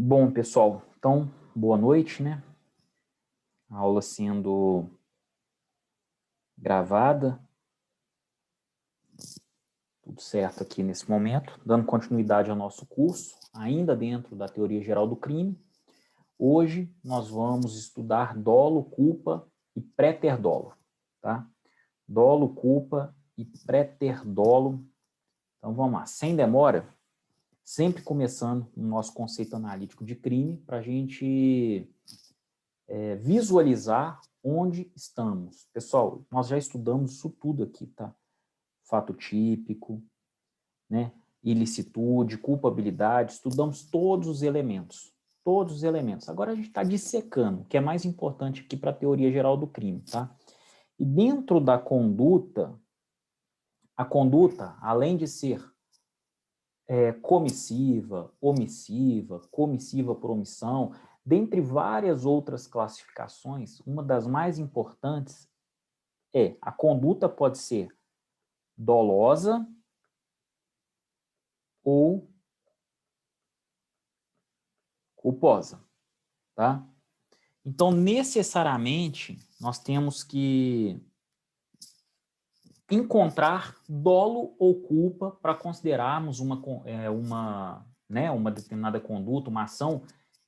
Bom, pessoal, então, boa noite, né? A aula sendo gravada, tudo certo aqui nesse momento, dando continuidade ao nosso curso, ainda dentro da teoria geral do crime. Hoje nós vamos estudar dolo, culpa e préter-dolo, tá? Dolo, culpa e préter-dolo. Então vamos lá, sem demora, sempre começando o nosso conceito analítico de crime, para a gente visualizar onde estamos. Pessoal, nós já estudamos isso tudo aqui, tá? Fato típico, né? Ilicitude, culpabilidade, estudamos todos os elementos. Todos os elementos. Agora a gente está dissecando, o que é mais importante aqui para a teoria geral do crime, tá? E dentro da conduta, a conduta, além de ser comissiva, omissiva, comissiva por omissão, dentre várias outras classificações, uma das mais importantes a conduta pode ser dolosa ou culposa, tá? Então, necessariamente, nós temos que encontrar dolo ou culpa para considerarmos uma determinada conduta, uma ação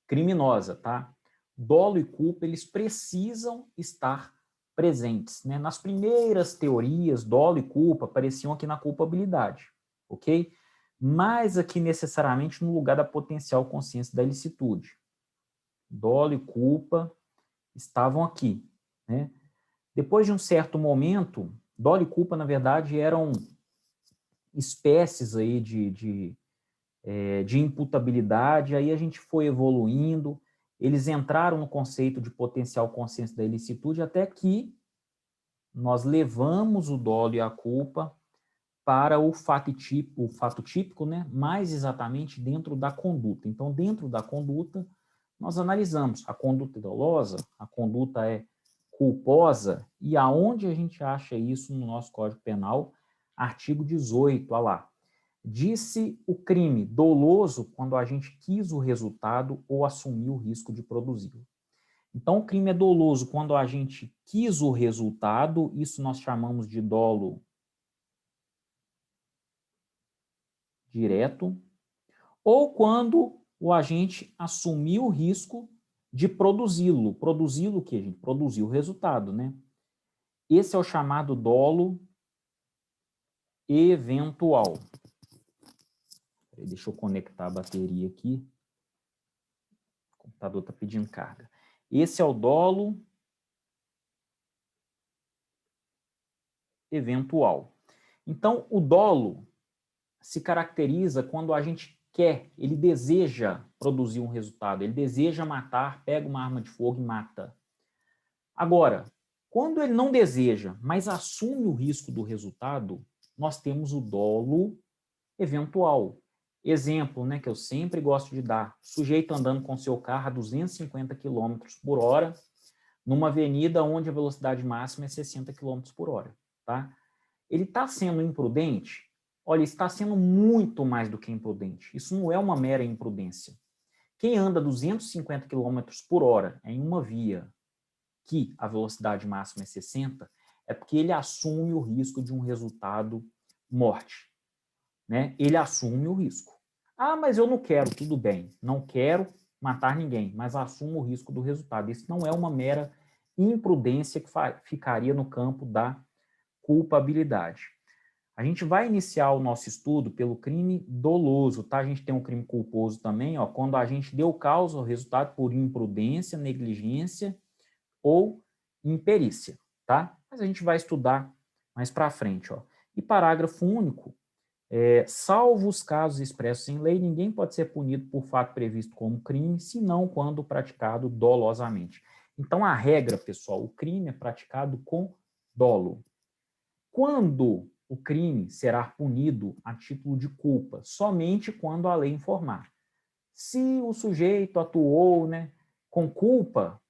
criminosa, tá? Dolo e culpa, eles precisam estar presentes, né? Nas primeiras teorias, dolo e culpa apareciam aqui na culpabilidade, ok? Mas aqui necessariamente no lugar da potencial consciência da ilicitude. Dolo e culpa estavam aqui, né? Depois de um certo momento, dolo e culpa, na verdade, eram espécies aí de imputabilidade, aí a gente foi evoluindo, eles entraram no conceito de potencial consciência da ilicitude, até que nós levamos o dolo e a culpa para o fato típico, né? Mais exatamente dentro da conduta. Então, dentro da conduta, nós analisamos a conduta é dolosa, a conduta é culposa, e aonde a gente acha isso no nosso Código Penal? Artigo 18, olha lá. Disse o crime doloso quando a gente quis o resultado ou assumiu o risco de produzi-lo. Então, o crime é doloso quando a gente quis o resultado, isso nós chamamos de dolo direto, ou quando o agente assumiu o risco de produzi-lo. Produzi-lo o quê, gente? Produzir o resultado, né? Esse é o chamado dolo eventual. Deixa eu conectar a bateria aqui. O computador está pedindo carga. Esse é o dolo eventual. Então, o dolo se caracteriza quando a gente quer, ele deseja produzir um resultado, ele deseja matar, pega uma arma de fogo e mata. Agora, quando ele não deseja, mas assume o risco do resultado, nós temos o dolo eventual. Exemplo, né, que eu sempre gosto de dar, sujeito andando com seu carro a 250 km por hora, numa avenida onde a velocidade máxima é 60 km por hora, tá? Ele está sendo imprudente? Olha, está sendo muito mais do que imprudente. Isso não é uma mera imprudência. Quem anda 250 km por hora em uma via que a velocidade máxima é 60, é porque ele assume o risco de um resultado morte, né? Ele assume o risco. Ah, mas eu não quero, tudo bem. Não quero matar ninguém, mas assumo o risco do resultado. Isso não é uma mera imprudência que ficaria no campo da culpabilidade. A gente vai iniciar o nosso estudo pelo crime doloso, tá? A gente tem um crime culposo também, ó, quando a gente deu causa ao resultado por imprudência, negligência ou imperícia, tá? Mas a gente vai estudar mais para frente, ó. E parágrafo único, salvo os casos expressos em lei, ninguém pode ser punido por fato previsto como crime, senão quando praticado dolosamente. Então, a regra, pessoal, o crime é praticado com dolo. Quando o crime será punido a título de culpa? Somente quando a lei informar. Se o sujeito atuou, né, com culpa,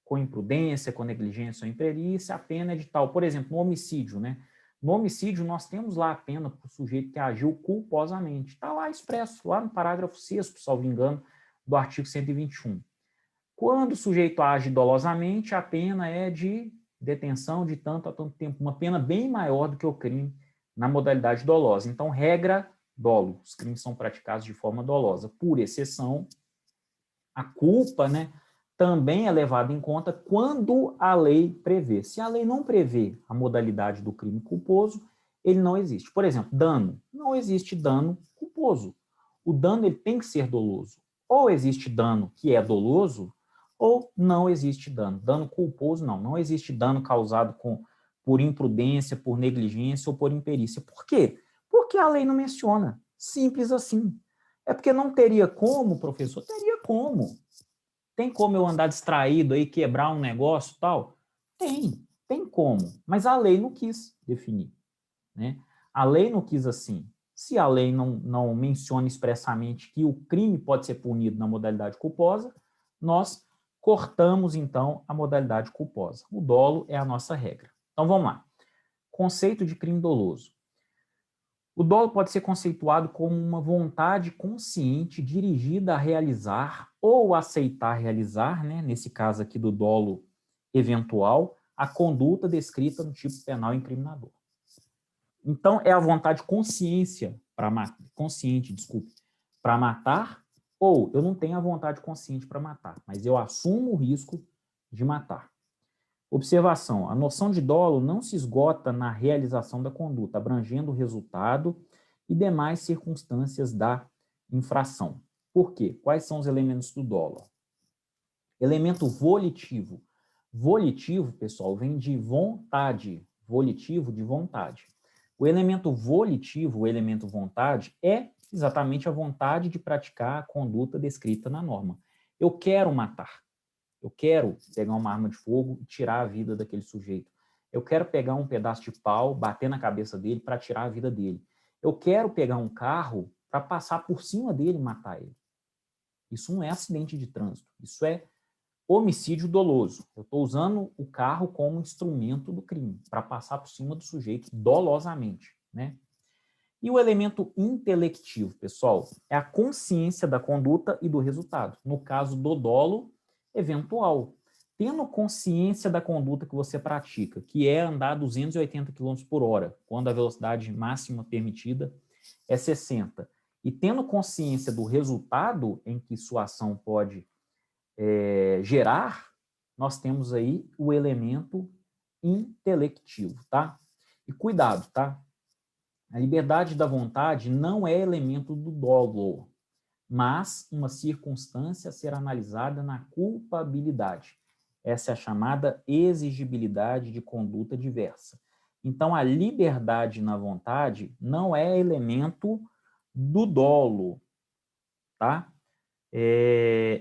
com imprudência, com negligência ou imperícia, a pena é de tal. Por exemplo, no homicídio, né? No homicídio, nós temos lá a pena para o sujeito que agiu culposamente. Está lá expresso, lá no parágrafo 6º, salvo engano, do artigo 121. Quando o sujeito age dolosamente, a pena é de detenção de tanto a tanto tempo, uma pena bem maior do que o crime na modalidade dolosa. Então, regra, dolo. Os crimes são praticados de forma dolosa. Por exceção, a culpa, né, também é levada em conta quando a lei prevê. Se a lei não prevê a modalidade do crime culposo, ele não existe. Por exemplo, dano. Não existe dano culposo. O dano ele tem que ser doloso. Ou existe dano que é doloso, ou não existe dano. Dano culposo, não. Não existe dano causado por imprudência, por negligência ou por imperícia. Por quê? Porque a lei não menciona. Simples assim. É porque não teria como, professor? Teria como. Tem como eu andar distraído aí, quebrar um negócio e tal? Tem como. Mas a lei não quis definir, né? A lei não quis assim. Se a lei não menciona expressamente que o crime pode ser punido na modalidade culposa, nós cortamos, então, a modalidade culposa. O dolo é a nossa regra. Então, vamos lá. Conceito de crime doloso. O dolo pode ser conceituado como uma vontade consciente dirigida a realizar ou aceitar realizar, né, nesse caso aqui do dolo eventual, a conduta descrita no tipo penal incriminador. Então, é a vontade consciente, para matar, ou eu não tenho a vontade consciente para matar, mas eu assumo o risco de matar. Observação, a noção de dolo não se esgota na realização da conduta, abrangendo o resultado e demais circunstâncias da infração. Por quê? Quais são os elementos do dolo? Elemento volitivo. Volitivo, pessoal, vem de vontade. Volitivo, de vontade. O elemento volitivo, o elemento vontade, é exatamente a vontade de praticar a conduta descrita na norma. Eu quero matar. Eu quero pegar uma arma de fogo e tirar a vida daquele sujeito. Eu quero pegar um pedaço de pau, bater na cabeça dele para tirar a vida dele. Eu quero pegar um carro para passar por cima dele e matar ele. Isso não é acidente de trânsito. Isso é homicídio doloso. Eu estou usando o carro como instrumento do crime, para passar por cima do sujeito dolosamente, né? E o elemento intelectivo, pessoal, é a consciência da conduta e do resultado. No caso do dolo eventual. Tendo consciência da conduta que você pratica, que é andar 280 km por hora, quando a velocidade máxima permitida é 60, e tendo consciência do resultado em que sua ação pode gerar, nós temos aí o elemento intelectivo, tá? E cuidado, tá? A liberdade da vontade não é elemento do dolo, mas uma circunstância a ser analisada na culpabilidade. Essa é a chamada exigibilidade de conduta diversa. Então, a liberdade na vontade não é elemento do dolo, tá?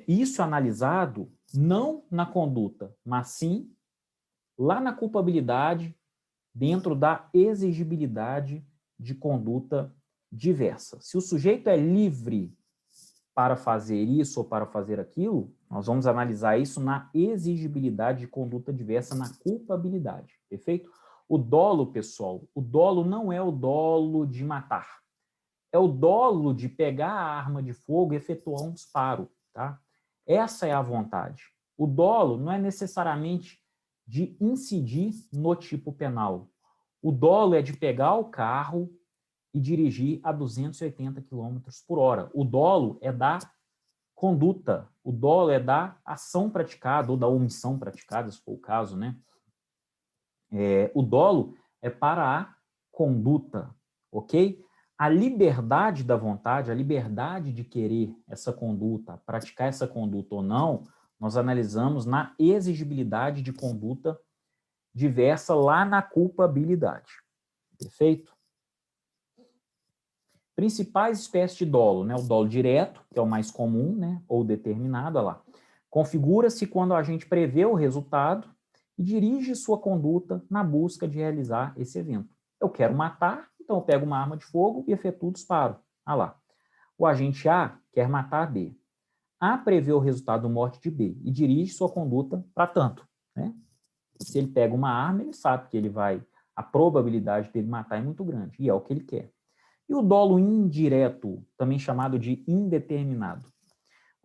Isso analisado não na conduta, mas sim lá na culpabilidade, dentro da exigibilidade de conduta diversa. Se o sujeito é livre para fazer isso ou para fazer aquilo, nós vamos analisar isso na exigibilidade de conduta diversa, na culpabilidade, perfeito? O dolo, pessoal, o dolo não é o dolo de matar, é o dolo de pegar a arma de fogo e efetuar um disparo, tá? Essa é a vontade. O dolo não é necessariamente de incidir no tipo penal. O dolo é de pegar o carro e dirigir a 280 km por hora. O dolo é da conduta, o dolo é da ação praticada ou da omissão praticada, se for o caso, né? O dolo é para a conduta, ok? A liberdade da vontade, a liberdade de querer essa conduta, praticar essa conduta ou não, nós analisamos na exigibilidade de conduta diversa lá na culpabilidade. Perfeito? Principais espécies de dolo, né? O dolo direto, que é o mais comum, né? Ou determinado, olha lá. Configura-se quando a gente prevê o resultado e dirige sua conduta na busca de realizar esse evento. Eu quero matar, então eu pego uma arma de fogo e efetuo o disparo. Olha lá. O agente A quer matar B. A prevê o resultado da morte de B e dirige sua conduta para tanto, né? Se ele pega uma arma, ele sabe que a probabilidade dele matar é muito grande, e é o que ele quer. E o dolo indireto, também chamado de indeterminado.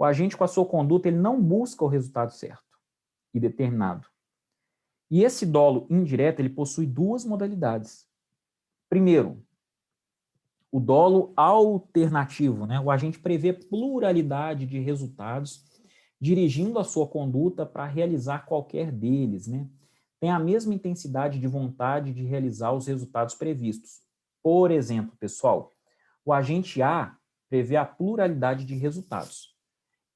O agente, com a sua conduta, ele não busca o resultado certo e determinado. E esse dolo indireto, ele possui duas modalidades. Primeiro, o dolo alternativo, né? O agente prevê pluralidade de resultados, dirigindo a sua conduta para realizar qualquer deles, né? Tem a mesma intensidade de vontade de realizar os resultados previstos. Por exemplo, pessoal, o agente A prevê a pluralidade de resultados.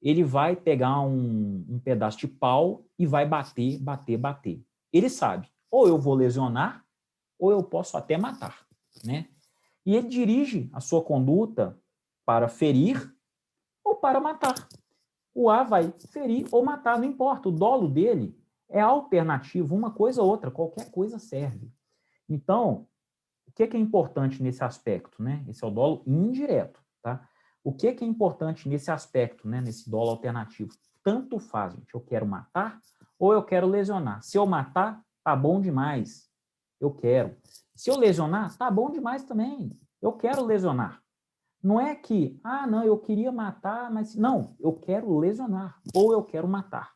Ele vai pegar um pedaço de pau e vai bater, bater, bater. Ele sabe, ou eu vou lesionar, ou eu posso até matar, né? E ele dirige a sua conduta para ferir ou para matar. O A vai ferir ou matar, não importa. O dolo dele é alternativo, uma coisa ou outra, qualquer coisa serve. Então, o que é importante nesse aspecto, né? Esse é o dolo indireto, tá? O que é importante nesse aspecto, né? Nesse dolo alternativo? Tanto faz, gente. Eu quero matar ou eu quero lesionar. Se eu matar, tá bom demais. Eu quero. Se eu lesionar, tá bom demais também. Eu quero lesionar. Não é que, não, eu queria matar, mas não, eu quero lesionar ou eu quero matar.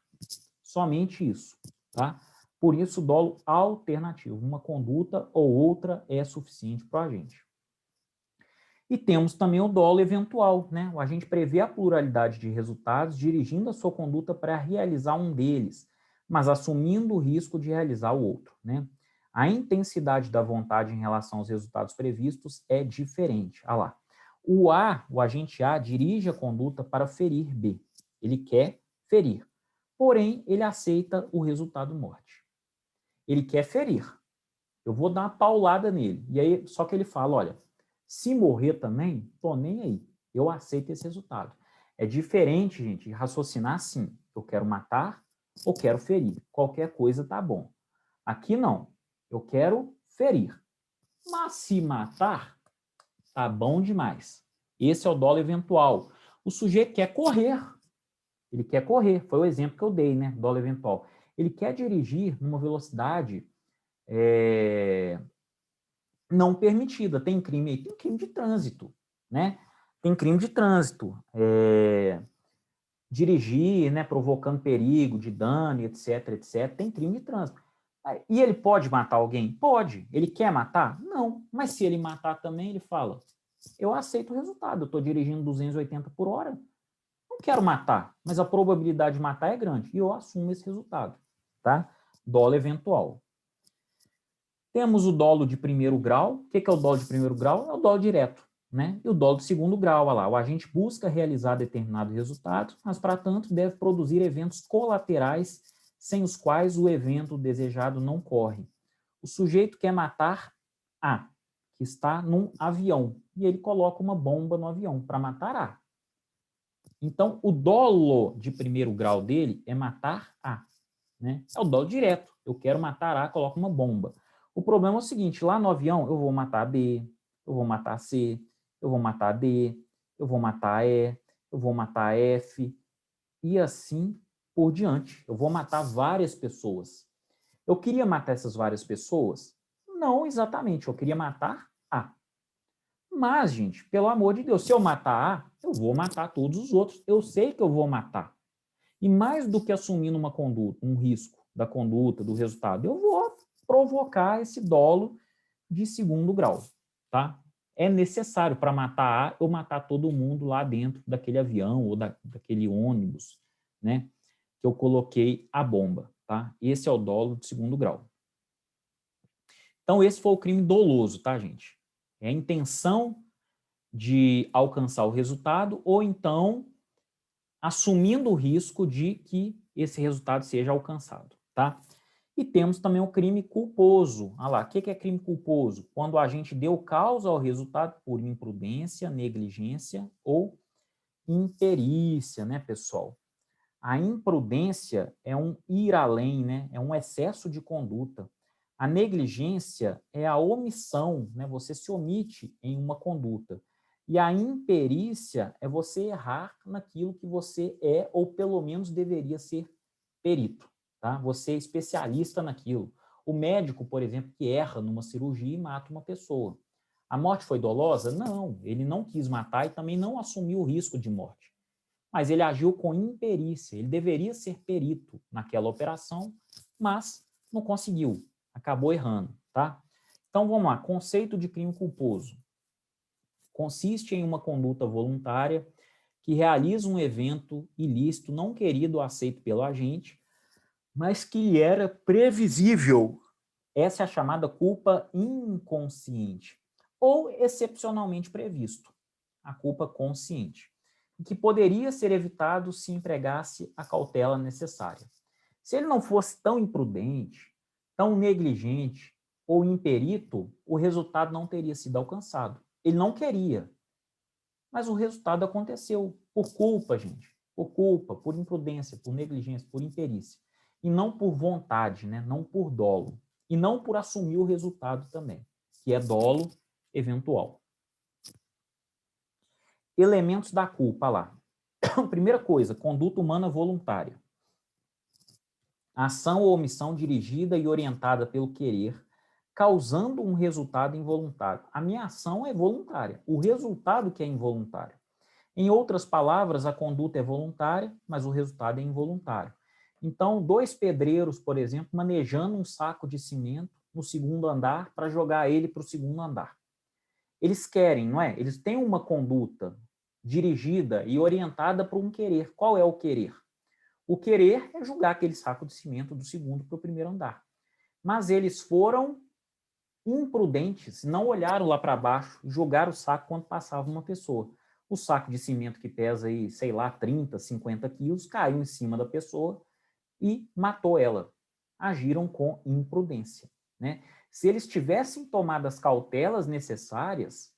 Somente isso, tá? Por isso, dolo alternativo. Uma conduta ou outra é suficiente para o agente. E temos também o dolo eventual, né? O agente prevê a pluralidade de resultados, dirigindo a sua conduta para realizar um deles, mas assumindo o risco de realizar o outro, né? A intensidade da vontade em relação aos resultados previstos é diferente. Olha lá. O agente A, dirige a conduta para ferir B. Ele quer ferir. Porém, ele aceita o resultado morte. Ele quer ferir. Eu vou dar uma paulada nele. E aí, só que ele fala, olha, se morrer também, tô nem aí. Eu aceito esse resultado. É diferente, gente, de raciocinar assim. Eu quero matar ou quero ferir. Qualquer coisa tá bom. Aqui não. Eu quero ferir. Mas se matar, tá bom demais. Esse é o dolo eventual. O sujeito quer correr. Ele quer correr. Foi o exemplo que eu dei, né? Dolo eventual. Ele quer dirigir numa velocidade não permitida. Tem crime aí? Tem crime de trânsito, né? Tem crime de trânsito. Dirigir, né, provocando perigo de dano, etc, etc. Tem crime de trânsito. E ele pode matar alguém? Pode. Ele quer matar? Não. Mas se ele matar também, ele fala, eu aceito o resultado. Eu estou dirigindo 280 por hora. Não quero matar, mas a probabilidade de matar é grande. E eu assumo esse resultado, tá? Dolo eventual. Temos o dolo de primeiro grau. O que é o dolo de primeiro grau? É o dolo direto, né? E o dolo de segundo grau, olha lá, o agente busca realizar determinado resultado, mas, para tanto, deve produzir eventos colaterais sem os quais o evento desejado não ocorre. O sujeito quer matar A, que está num avião, e ele coloca uma bomba no avião para matar A. Então, o dolo de primeiro grau dele é matar A, né? É o dolo direto. Eu quero matar A, coloco uma bomba. O problema é o seguinte, lá no avião eu vou matar B, eu vou matar C, eu vou matar D, eu vou matar E, eu vou matar F, e assim por diante. Eu vou matar várias pessoas. Eu queria matar essas várias pessoas? Não exatamente, eu queria matar A. Mas, gente, pelo amor de Deus, se eu matar A, eu vou matar todos os outros. Eu sei que eu vou matar. E mais do que assumindo uma conduta, um risco da conduta, do resultado, eu vou provocar esse dolo de segundo grau, tá? É necessário para matar A, eu matar todo mundo lá dentro daquele avião ou daquele ônibus, né? Que eu coloquei a bomba, tá? Esse é o dolo de segundo grau. Então, esse foi o crime doloso, tá, gente? É a intenção de alcançar o resultado ou então assumindo o risco de que esse resultado seja alcançado, tá? E temos também o crime culposo. Ah lá, o que é crime culposo? Quando a gente deu causa ao resultado por imprudência, negligência ou imperícia, né, pessoal? A imprudência é um ir além, né? É um excesso de conduta. A negligência é a omissão, né? Você se omite em uma conduta. E a imperícia é você errar naquilo que você é ou pelo menos deveria ser perito, tá? Você é especialista naquilo. O médico, por exemplo, que erra numa cirurgia e mata uma pessoa. A morte foi dolosa? Não, ele não quis matar e também não assumiu o risco de morte. mas ele agiu com imperícia. Ele deveria ser perito naquela operação, mas não conseguiu, acabou errando, tá? Então, vamos lá. Conceito de crime culposo. Consiste em uma conduta voluntária que realiza um evento ilícito não querido ou aceito pelo agente, mas que era previsível. Essa é a chamada culpa inconsciente, ou excepcionalmente previsto, a culpa consciente, que poderia ser evitado se empregasse a cautela necessária. Se ele não fosse tão imprudente, tão negligente ou imperito, o resultado não teria sido alcançado. Ele não queria, mas o resultado aconteceu por culpa, gente. Por culpa, por imprudência, por negligência, por imperícia. E não por vontade, né? Não por dolo. E não por assumir o resultado também, que é dolo eventual. Elementos da culpa, lá. Primeira coisa, conduta humana voluntária. Ação ou omissão dirigida e orientada pelo querer, causando um resultado involuntário. A minha ação é voluntária, o resultado que é involuntário. Em outras palavras, a conduta é voluntária, mas o resultado é involuntário. Então, dois pedreiros, por exemplo, manejando um saco de cimento no segundo andar para jogar ele para o segundo andar. Eles querem, não é? Eles têm uma conduta dirigida e orientada por um querer. Qual é o querer? O querer é jogar aquele saco de cimento do segundo para o primeiro andar. Mas eles foram imprudentes, não olharam lá para baixo e jogaram o saco quando passava uma pessoa. O saco de cimento que pesa aí, sei lá, 30, 50 quilos, caiu em cima da pessoa e matou ela. Agiram com imprudência, né? Se eles tivessem tomado as cautelas necessárias,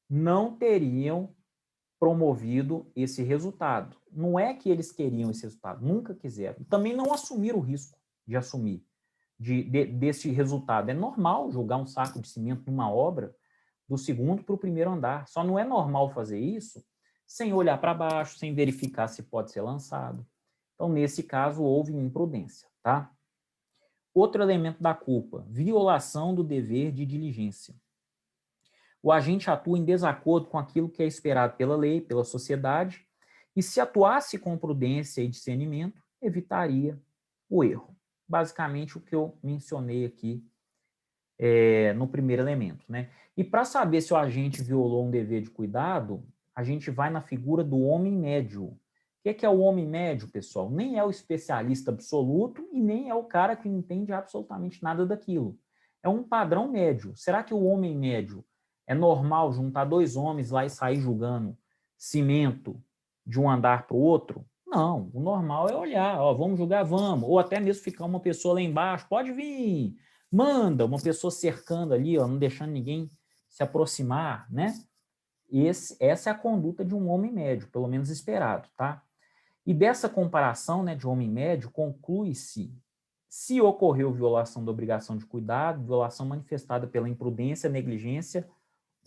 não teriam promovido esse resultado. Não é que eles queriam esse resultado, nunca quiseram. Também não assumiram o risco de assumir desse resultado. É normal jogar um saco de cimento numa obra do segundo para o primeiro andar. Só não é normal fazer isso sem olhar para baixo, sem verificar se pode ser lançado. Então, nesse caso, houve imprudência, tá? Outro elemento da culpa, violação do dever de diligência. O agente atua em desacordo com aquilo que é esperado pela lei, pela sociedade, e se atuasse com prudência e discernimento, evitaria o erro. Basicamente, o que eu mencionei aqui no primeiro elemento, né? E para saber se o agente violou um dever de cuidado, a gente vai na figura do homem médio. O que é o homem médio, pessoal? Nem é o especialista absoluto e nem é o cara que não entende absolutamente nada daquilo. É um padrão médio. Será que o homem médio é normal juntar dois homens lá e sair julgando cimento de um andar para o outro? Não, o normal é olhar, ó, vamos julgar, vamos. Ou até mesmo ficar uma pessoa lá embaixo, pode vir, manda uma pessoa cercando ali, ó, não deixando ninguém se aproximar, né? Essa é a conduta de um homem médio, pelo menos esperado, tá? E dessa comparação, né, de homem médio, conclui-se se ocorreu violação da obrigação de cuidado, violação manifestada pela imprudência, negligência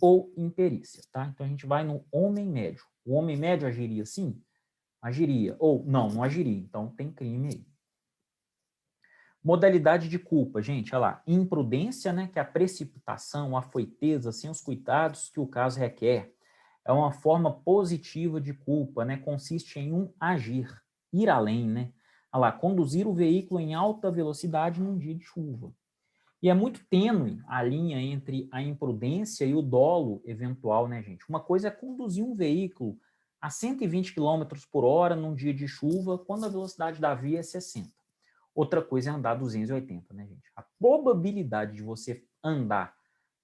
ou imperícia, tá? Então a gente vai no homem médio. O homem médio agiria assim? Agiria. Ou não agiria. Então tem crime aí. Modalidade de culpa, gente, olha lá, imprudência, né, que é a precipitação, a afoiteza, sem os cuidados que o caso requer. É uma forma positiva de culpa, né, consiste em um agir, ir além, né. Olha lá, conduzir o veículo em alta velocidade num dia de chuva. E é muito tênue a linha entre a imprudência e o dolo eventual, né, gente? Uma coisa é conduzir um veículo a 120 km por hora num dia de chuva, quando a velocidade da via é 60. Outra coisa é andar 280, né, gente? A probabilidade de você andar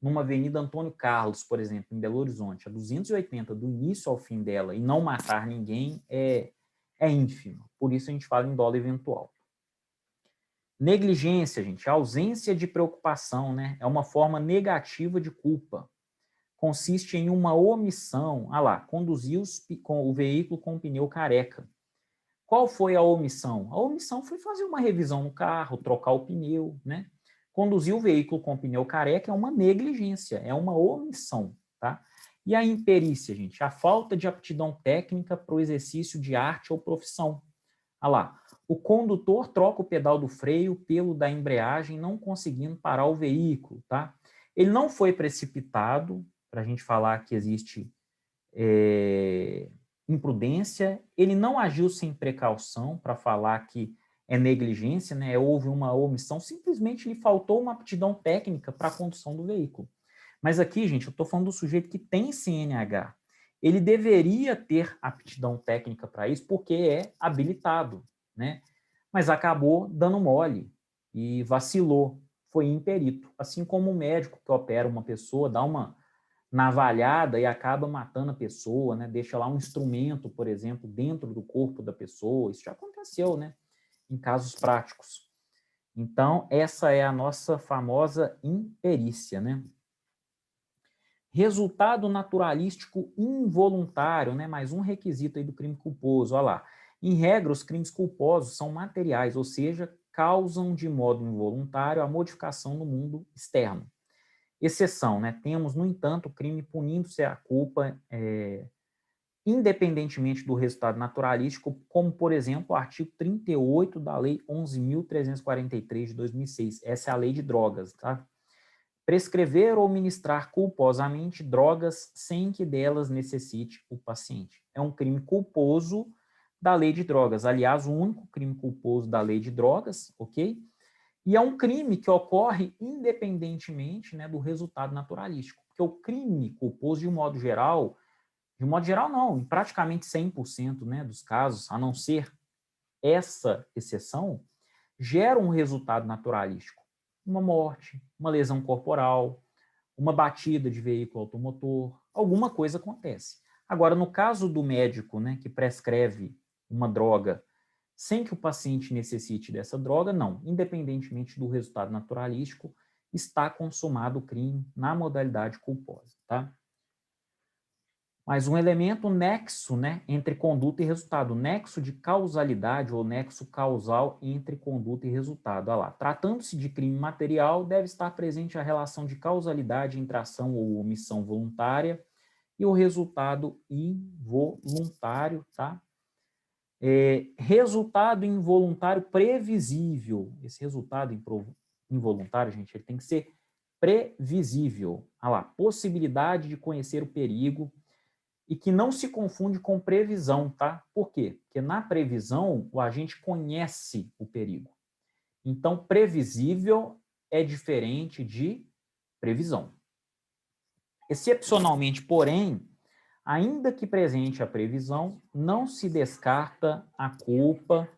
numa Avenida Antônio Carlos, por exemplo, em Belo Horizonte, a 280 do início ao fim dela e não matar ninguém é ínfima. Por isso a gente fala em dolo eventual. Negligência, gente, a ausência de preocupação, né? É uma forma negativa de culpa. Consiste em uma omissão. Ah lá, conduzir o veículo com o pneu careca. Qual foi a omissão? A omissão foi fazer uma revisão no carro, trocar o pneu, né? Conduzir o veículo com o pneu careca é uma negligência, é uma omissão, tá? E a imperícia, gente? A falta de aptidão técnica para o exercício de arte ou profissão. Ah lá, o condutor troca o pedal do freio pelo da embreagem, não conseguindo parar o veículo, tá? Ele não foi precipitado, para a gente falar que existe imprudência, ele não agiu sem precaução para falar que é negligência, né? Houve uma omissão, simplesmente lhe faltou uma aptidão técnica para a condução do veículo. Mas aqui, gente, eu estou falando do sujeito que tem CNH. Ele deveria ter aptidão técnica para isso, porque é habilitado, né? Mas acabou dando mole e vacilou, foi imperito. Assim como o médico que opera uma pessoa, dá uma navalhada e acaba matando a pessoa, né? Deixa lá um instrumento, por exemplo, dentro do corpo da pessoa. Isso já aconteceu, né? Em casos práticos. Então, essa é a nossa famosa imperícia, né? Resultado naturalístico involuntário, né? Mais um requisito aí do crime culposo, olha lá. Em regra, os crimes culposos são materiais, ou seja, causam de modo involuntário a modificação no mundo externo. Exceção, né? Temos, no entanto, o crime punindo-se a culpa independentemente do resultado naturalístico, como, por exemplo, o artigo 38 da Lei 11.343 de 2006. Essa é a lei de drogas, tá? Prescrever ou ministrar culposamente drogas sem que delas necessite o paciente. É um crime culposo da lei de drogas. Aliás, o único crime culposo da lei de drogas, ok? E é um crime que ocorre independentemente, né, do resultado naturalístico. Porque o crime culposo, de um modo geral não, em praticamente 100%, né, dos casos, a não ser essa exceção, gera um resultado naturalístico. Uma morte, uma lesão corporal, uma batida de veículo automotor, alguma coisa acontece. Agora, no caso do médico, né, que prescreve uma droga sem que o paciente necessite dessa droga, não. Independentemente do resultado naturalístico, está consumado o crime na modalidade culposa, tá? Mas um elemento nexo, né, entre conduta e resultado, nexo de causalidade ou nexo causal entre conduta e resultado. Olha lá, tratando-se de crime material, deve estar presente a relação de causalidade entre ação ou omissão voluntária e o resultado involuntário, tá? Resultado involuntário previsível. Esse resultado involuntário, gente, ele tem que ser previsível. Olha lá, possibilidade de conhecer o perigo, e que não se confunde com previsão, tá? Por quê? Porque na previsão o agente conhece o perigo. Então, previsível é diferente de previsão. Excepcionalmente, porém, ainda que presente a previsão, não se descarta a culpa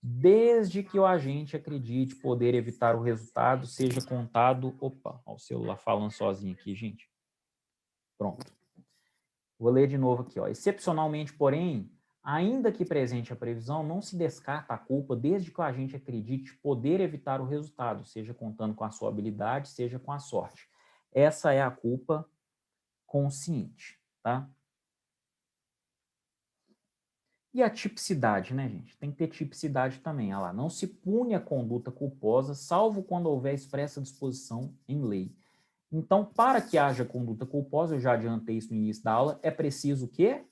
desde que o agente acredite poder evitar o resultado, seja contado... Opa, ó, o celular falando sozinho aqui, gente. Pronto. Vou ler de novo aqui, ó. Excepcionalmente, porém, ainda que presente a previsão, não se descarta a culpa desde que o agente acredite poder evitar o resultado, seja contando com a sua habilidade, seja com a sorte. Essa é a culpa consciente, tá? E a tipicidade, né, gente? Tem que ter tipicidade também. Olha lá, não se pune a conduta culposa, salvo quando houver expressa disposição em lei. Então, para que haja conduta culposa, eu já adiantei isso no início da aula, é preciso o quê?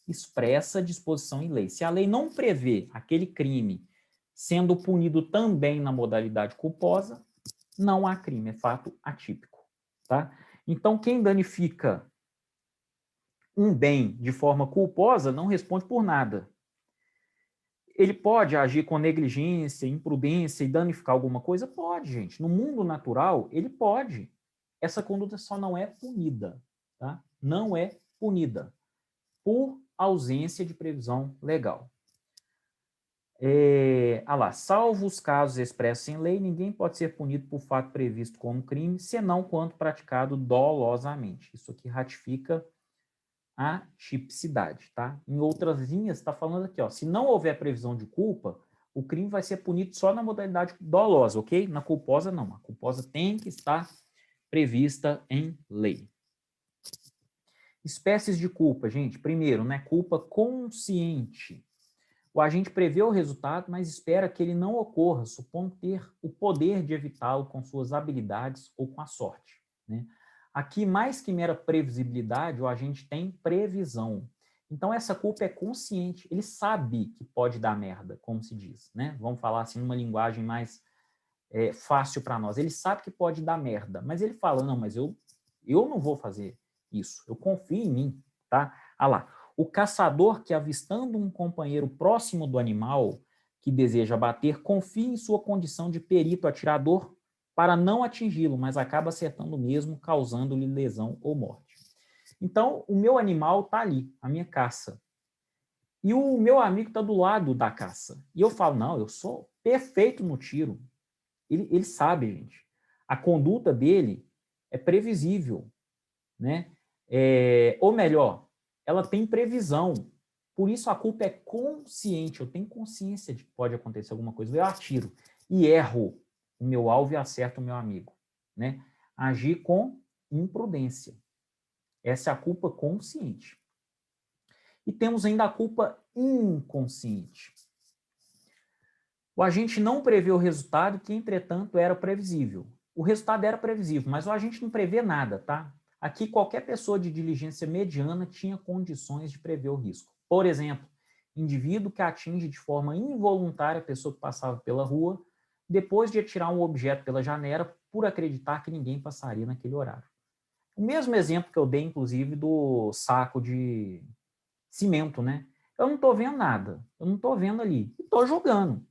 Expressa disposição em lei. Se a lei não prevê aquele crime sendo punido também na modalidade culposa, não há crime, é fato atípico, tá? Então, quem danifica um bem de forma culposa não responde por nada. Ele pode agir com negligência, imprudência e danificar alguma coisa? Pode, gente. No mundo natural, ele pode. Essa conduta só não é punida, tá? Não é punida por ausência de previsão legal. Lá, salvo os casos expressos em lei, ninguém pode ser punido por fato previsto como crime, senão quando praticado dolosamente. Isso aqui ratifica a tipicidade, tá? Em outras linhas, está falando aqui, ó, se não houver previsão de culpa, o crime vai ser punido só na modalidade dolosa, ok? Na culposa, não. A culposa tem que estar prevista em lei. Espécies de culpa, gente. Primeiro, né, culpa consciente. O agente prevê o resultado, mas espera que ele não ocorra, supondo ter o poder de evitá-lo com suas habilidades ou com a sorte, né? Aqui, mais que mera previsibilidade, o agente tem previsão. Então, essa culpa é consciente. Ele sabe que pode dar merda, como se diz, né? Vamos falar assim numa linguagem mais fácil para nós. Ele sabe que pode dar merda, mas ele fala, não, mas eu não vou fazer isso. Eu confio em mim, tá? Ah lá. O caçador que, avistando um companheiro próximo do animal que deseja abater, confia em sua condição de perito atirador para não atingi-lo, mas acaba acertando mesmo, causando-lhe lesão ou morte. Então, o meu animal está ali, a minha caça. E o meu amigo está do lado da caça. E eu falo, não, eu sou perfeito no tiro. Ele sabe, gente. A conduta dele é previsível, né? Ou melhor, ela tem previsão. Por isso a culpa é consciente. Eu tenho consciência de que pode acontecer alguma coisa. Eu atiro e erro o meu alvo e acerto o meu amigo, né? Agir com imprudência. Essa é a culpa consciente. E temos ainda a culpa inconsciente. O agente não prevê o resultado que, entretanto, era previsível. O resultado era previsível, mas o agente não prevê nada, tá? Aqui, qualquer pessoa de diligência mediana tinha condições de prever o risco. Por exemplo, indivíduo que atinge de forma involuntária a pessoa que passava pela rua, depois de atirar um objeto pela janela, por acreditar que ninguém passaria naquele horário. O mesmo exemplo que eu dei, inclusive, do saco de cimento, né? Eu não estou vendo nada, eu não estou vendo ali, estou jogando.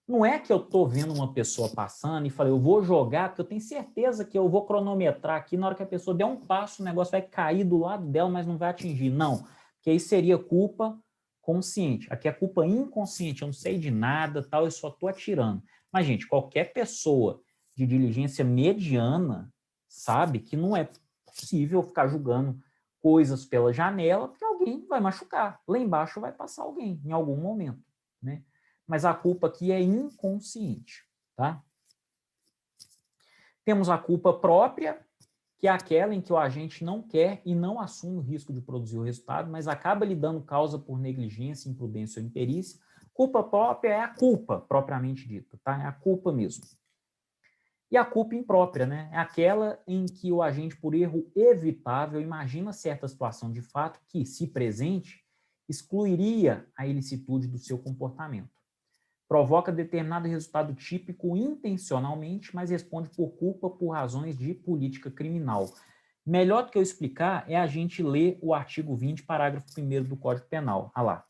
Não é que eu estou vendo uma pessoa passando e falei, eu vou jogar, porque eu tenho certeza que eu vou cronometrar aqui, na hora que a pessoa der um passo, o negócio vai cair do lado dela, mas não vai atingir. Não, porque aí seria culpa consciente. Aqui é culpa inconsciente, eu não sei de nada, tal, eu só estou atirando. Mas, gente, qualquer pessoa de diligência mediana sabe que não é possível ficar julgando coisas pela janela, porque alguém vai machucar. Lá embaixo vai passar alguém, em algum momento, né? Mas a culpa aqui é inconsciente, tá? Temos a culpa própria, que é aquela em que o agente não quer e não assume o risco de produzir o resultado, mas acaba lhe dando causa por negligência, imprudência ou imperícia. Culpa própria é a culpa, propriamente dita, tá? É a culpa mesmo. E a culpa imprópria, né? É aquela em que o agente, por erro evitável, imagina certa situação de fato que, se presente, excluiria a ilicitude do seu comportamento. Provoca determinado resultado típico intencionalmente, mas responde por culpa por razões de política criminal. Melhor do que eu explicar é a gente ler o artigo 20, parágrafo 1º do Código Penal. Olha lá.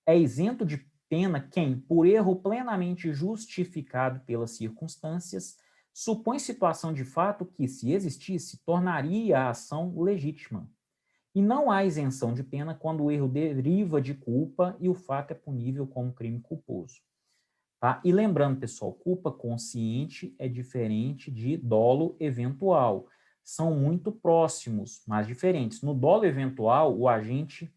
É isento de pena quem, por erro plenamente justificado pelas circunstâncias, supõe situação de fato que, se existisse, tornaria a ação legítima. E não há isenção de pena quando o erro deriva de culpa e o fato é punível como crime culposo. Tá? E lembrando, pessoal, culpa consciente é diferente de dolo eventual. São muito próximos, mas diferentes. No dolo eventual, o agente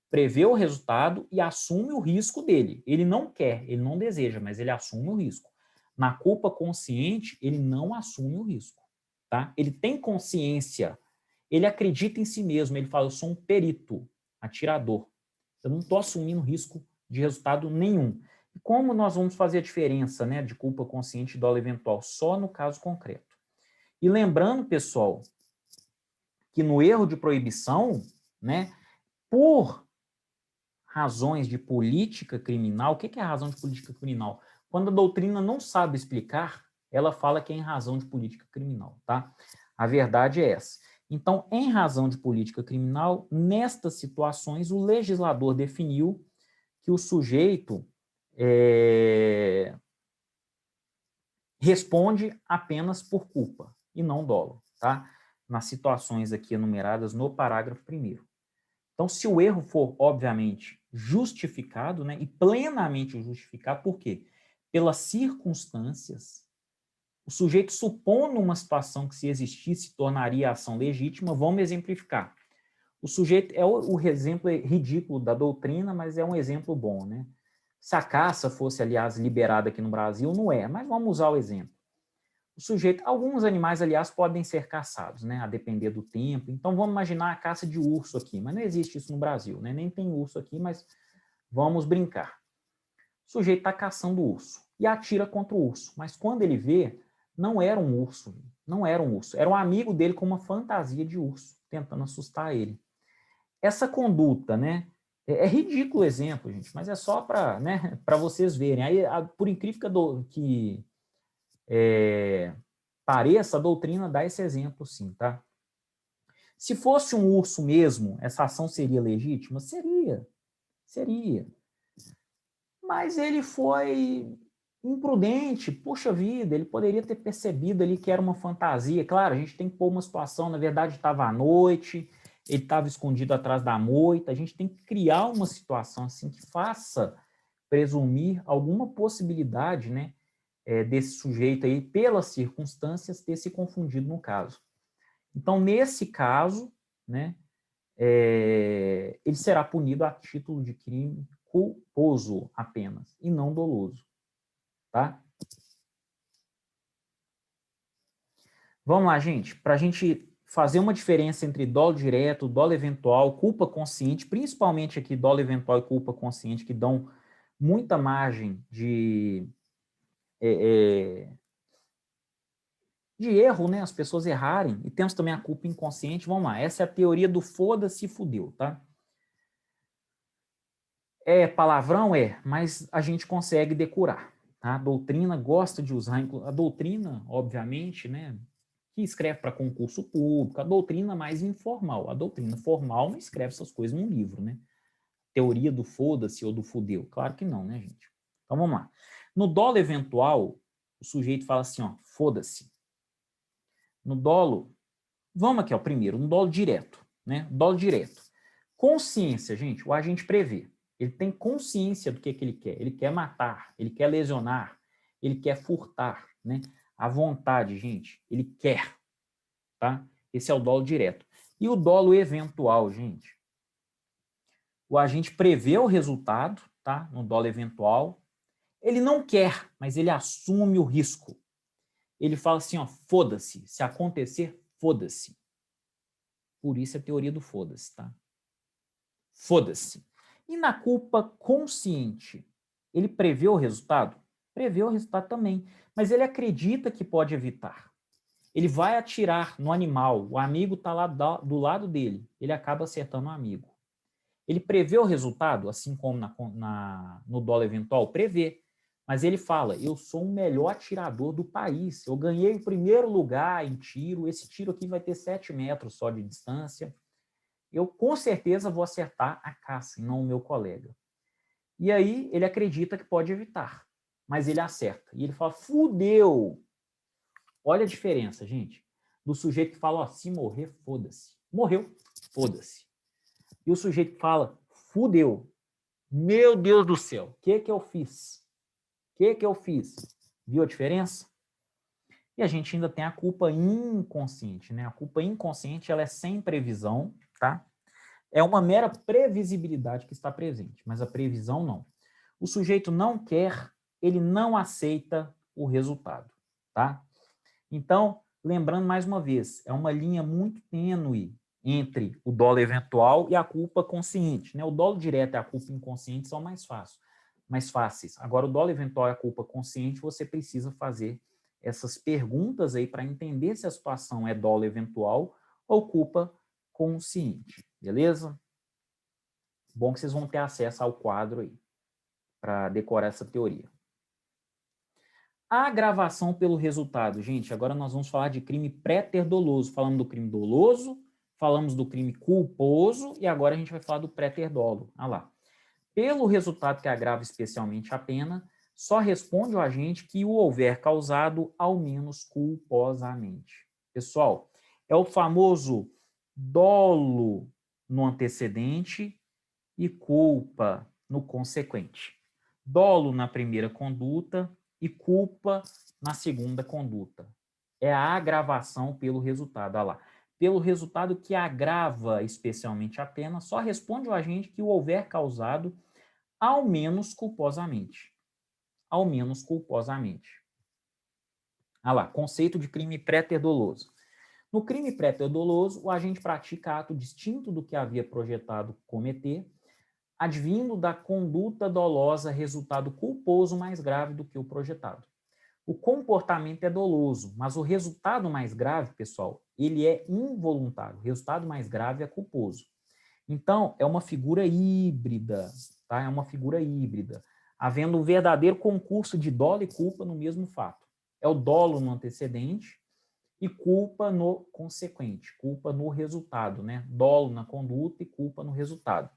prevê o resultado e assume o risco dele. Ele não quer, ele não deseja, mas ele assume o risco. Na culpa consciente, ele não assume o risco. Tá? Ele tem consciência, ele acredita em si mesmo, ele fala, eu sou um perito, atirador. Eu não estou assumindo risco de resultado nenhum. E como nós vamos fazer a diferença, né, de culpa consciente e dolo eventual? Só no caso concreto. E lembrando, pessoal, que no erro de proibição, né, por razões de política criminal, o que é a razão de política criminal? Quando a doutrina não sabe explicar, ela fala que é em razão de política criminal, tá? A verdade é essa. Então, em razão de política criminal, nestas situações, o legislador definiu que o sujeito responde apenas por culpa e não dolo, tá? Nas situações aqui enumeradas no parágrafo 1º. Então, se o erro for, obviamente, justificado, né, e plenamente justificado, por quê? Pelas circunstâncias, o sujeito supondo uma situação que, se existisse, tornaria a ação legítima, vamos exemplificar. O sujeito, o exemplo ridículo da doutrina, mas é um exemplo bom, né? Se a caça fosse, aliás, liberada aqui no Brasil, não é, mas vamos usar o exemplo. O sujeito, alguns animais, aliás, podem ser caçados, né, a depender do tempo. Então, vamos imaginar a caça de urso aqui, mas não existe isso no Brasil, né? Nem tem urso aqui, mas vamos brincar. O sujeito está caçando o urso e atira contra o urso, mas quando ele vê, não era um urso, não era um urso, era um amigo dele com uma fantasia de urso, tentando assustar ele. Essa conduta, né, é ridículo o exemplo, gente, mas é só para, né, para vocês verem. Aí, por incrível que pareça, a doutrina dá esse exemplo sim, tá? Se fosse um urso mesmo, essa ação seria legítima? Seria. Mas ele foi imprudente, puxa vida, ele poderia ter percebido ali que era uma fantasia. Claro, a gente tem que pôr uma situação, na verdade estava à noite, ele estava escondido atrás da moita, a gente tem que criar uma situação assim que faça presumir alguma possibilidade, né, desse sujeito aí, pelas circunstâncias, ter se confundido no caso. Então, nesse caso, né, ele será punido a título de crime culposo apenas, e não doloso. Tá? Vamos lá, gente. Para a gente fazer uma diferença entre dolo direto, dolo eventual, culpa consciente, principalmente aqui dolo eventual e culpa consciente, que dão muita margem de erro, né? As pessoas errarem. E temos também a culpa inconsciente. Vamos lá. Essa é a teoria do foda-se fudeu, tá? É palavrão? Mas a gente consegue decorar. Tá? A doutrina gosta de usar, a doutrina, obviamente, né, que escreve para concurso público, a doutrina mais informal. A doutrina formal não escreve essas coisas num livro, né? Teoria do foda-se ou do fudeu. Claro que não, né, gente? Então vamos lá. No dolo eventual, o sujeito fala assim, ó, foda-se. No dolo, vamos aqui, ó, primeiro, no dolo direto, né? Dolo direto. Consciência, gente, o agente prevê. Ele tem consciência do que ele quer. Ele quer matar, ele quer lesionar, ele quer furtar, né? A vontade, gente, ele quer, tá? Esse é o dolo direto. E o dolo eventual, gente? O agente prevê o resultado, tá? No dolo eventual. Ele não quer, mas ele assume o risco. Ele fala assim, ó, foda-se. Se acontecer, foda-se. Por isso a teoria do foda-se, tá? Foda-se. E na culpa consciente, ele prevê o resultado? Prevê o resultado também, mas ele acredita que pode evitar. Ele vai atirar no animal, o amigo está lá do lado dele, ele acaba acertando o amigo. Ele prevê o resultado, assim como no dolo eventual? Prevê. Mas ele fala, eu sou o melhor atirador do país, eu ganhei o primeiro lugar em tiro, esse tiro aqui vai ter 7 metros só de distância, eu com certeza vou acertar a caça e não o meu colega. E aí ele acredita que pode evitar, mas ele acerta. E ele fala, fudeu! Olha a diferença, gente, do sujeito que fala, ó, se morrer, foda-se. Morreu, foda-se. E o sujeito que fala, fudeu. Meu Deus do céu, o que eu fiz? O que eu fiz? Viu a diferença? E a gente ainda tem a culpa inconsciente, né? A culpa inconsciente, ela é sem previsão, tá? É uma mera previsibilidade que está presente, mas a previsão não. O sujeito não quer, ele não aceita o resultado, tá? Então, lembrando mais uma vez, é uma linha muito tênue entre o dolo eventual e a culpa consciente, né? O dolo direto e a culpa inconsciente são mais fáceis. Agora, o dolo eventual e a culpa consciente, você precisa fazer essas perguntas aí para entender se a situação é dolo eventual ou culpa consciente, beleza? Bom que vocês vão ter acesso ao quadro aí, para decorar essa teoria. A agravação pelo resultado. Gente, agora nós vamos falar de crime pré-ter-doloso. Falamos do crime doloso, falamos do crime culposo e agora a gente vai falar do pré-ter-dolo. Olha lá. Pelo resultado que agrava especialmente a pena, só responde o agente que o houver causado ao menos culposamente. Pessoal, é o famoso dolo no antecedente e culpa no consequente. Dolo na primeira conduta e culpa na segunda conduta. É a agravação pelo resultado. Olha lá. Pelo resultado que agrava especialmente a pena, só responde o agente que o houver causado ao menos culposamente. Ao menos culposamente. Olha lá, conceito de crime pré-ter-doloso. No crime pré-ter-doloso, o agente pratica ato distinto do que havia projetado cometer, advindo da conduta dolosa resultado culposo mais grave do que o projetado. O comportamento é doloso, mas o resultado mais grave, pessoal, ele é involuntário. O resultado mais grave é culposo. Então, é uma figura híbrida, tá? É uma figura híbrida, havendo um verdadeiro concurso de dolo e culpa no mesmo fato. É o dolo no antecedente e culpa no consequente, culpa no resultado, né? Dolo na conduta e culpa no resultado.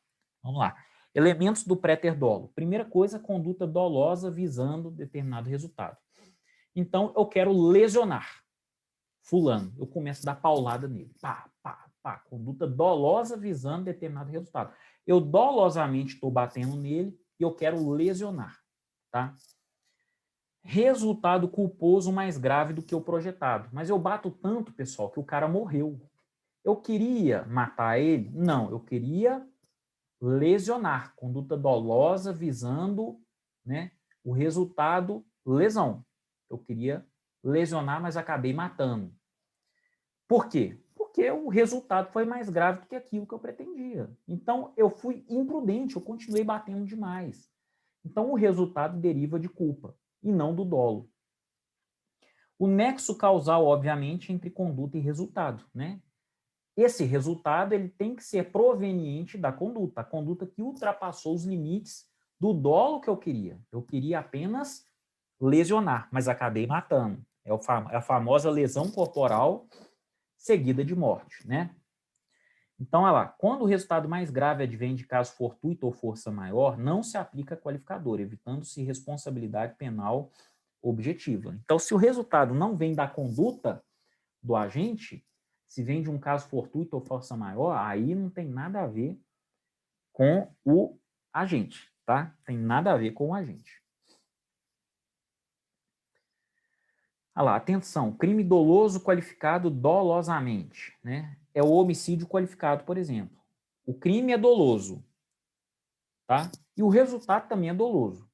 Vamos lá. Elementos do préter dolo. Primeira coisa, conduta dolosa visando determinado resultado. Então, eu quero lesionar fulano. Eu começo a dar paulada nele. Pá, pá, pá. Conduta dolosa visando determinado resultado. Eu dolosamente estou batendo nele e eu quero lesionar, tá? Resultado culposo mais grave do que o projetado. Mas eu bato tanto, pessoal, que o cara morreu. Eu queria matar ele? Não, eu queria lesionar. Conduta dolosa visando, né, o resultado lesão. Eu queria lesionar, mas acabei matando. Por quê? Porque o resultado foi mais grave do que aquilo que eu pretendia. Então, eu fui imprudente, eu continuei batendo demais. Então, o resultado deriva de culpa e não do dolo. O nexo causal, obviamente, entre conduta e resultado, né? Esse resultado ele tem que ser proveniente da conduta, a conduta que ultrapassou os limites do dolo que eu queria. Eu queria apenas lesionar, mas acabei matando. É a famosa lesão corporal seguida de morte, né? Então, olha lá, quando o resultado mais grave advém de caso fortuito ou força maior, não se aplica qualificador, evitando-se responsabilidade penal objetiva. Então, se o resultado não vem da conduta do agente, se vem de um caso fortuito ou força maior, aí não tem nada a ver com o agente, tá? Tem nada a ver com o agente. Olha lá, atenção, crime doloso qualificado dolosamente, né? É o homicídio qualificado, por exemplo. O crime é doloso, tá? E o resultado também é doloso.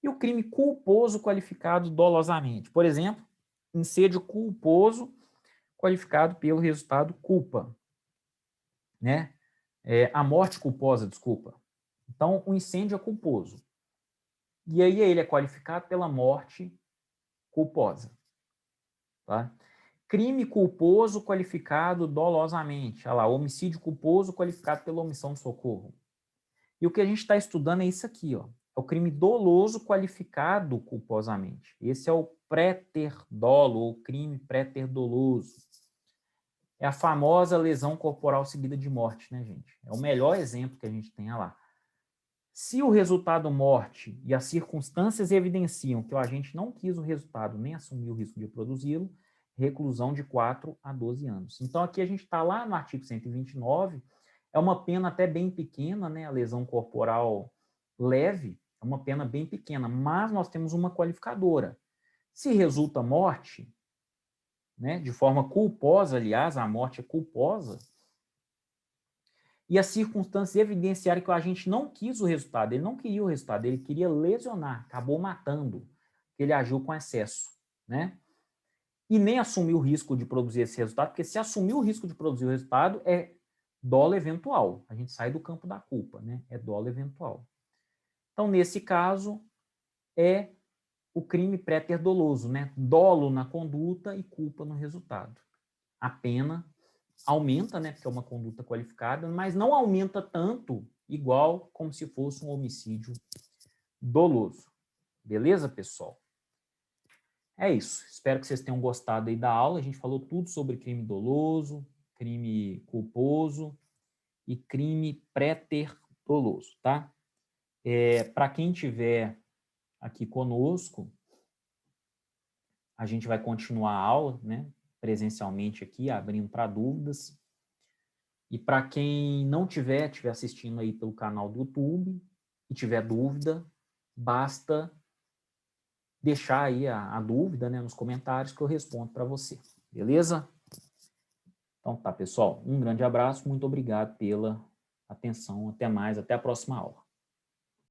E o crime culposo qualificado dolosamente, por exemplo, incêndio culposo qualificado pelo resultado culpa, né? A morte culposa, desculpa. Então, o incêndio é culposo. E aí ele é qualificado pela morte culposa, tá? Crime culposo qualificado dolosamente. Olha lá, homicídio culposo qualificado pela omissão de socorro. E o que a gente está estudando é isso aqui, ó. É o crime doloso qualificado culposamente. Esse é o préter dolo, ou crime préter doloso. É a famosa lesão corporal seguida de morte, né, gente? É o melhor exemplo que a gente tem, olha lá. Se o resultado morte e as circunstâncias evidenciam que o agente não quis o resultado nem assumiu o risco de produzi-lo, reclusão de 4 a 12 anos. Então, aqui a gente está lá no artigo 129, é uma pena até bem pequena, né? A lesão corporal leve é uma pena bem pequena, mas nós temos uma qualificadora. Se resulta morte, né, de forma culposa, aliás, a morte é culposa, e as circunstâncias evidenciaram que o agente não quis o resultado, ele não queria o resultado, ele queria lesionar, acabou matando, ele agiu com excesso, né? E nem assumiu o risco de produzir esse resultado, porque se assumir o risco de produzir o resultado é dolo eventual, a gente sai do campo da culpa, né? É dolo eventual. Então, nesse caso, é o crime préter doloso, né? Dolo na conduta e culpa no resultado. A pena aumenta, né, porque é uma conduta qualificada, mas não aumenta tanto igual como se fosse um homicídio doloso. Beleza, pessoal? É isso. Espero que vocês tenham gostado aí da aula. A gente falou tudo sobre crime doloso, crime culposo e crime préter doloso, tá? Para quem tiver aqui conosco, a gente vai continuar a aula, né, presencialmente aqui, abrindo para dúvidas. E para quem não estiver assistindo aí pelo canal do YouTube e tiver dúvida, basta deixar aí a dúvida, né, nos comentários que eu respondo para você. Beleza? Então tá, pessoal. Um grande abraço, muito obrigado pela atenção. Até mais, até a próxima aula.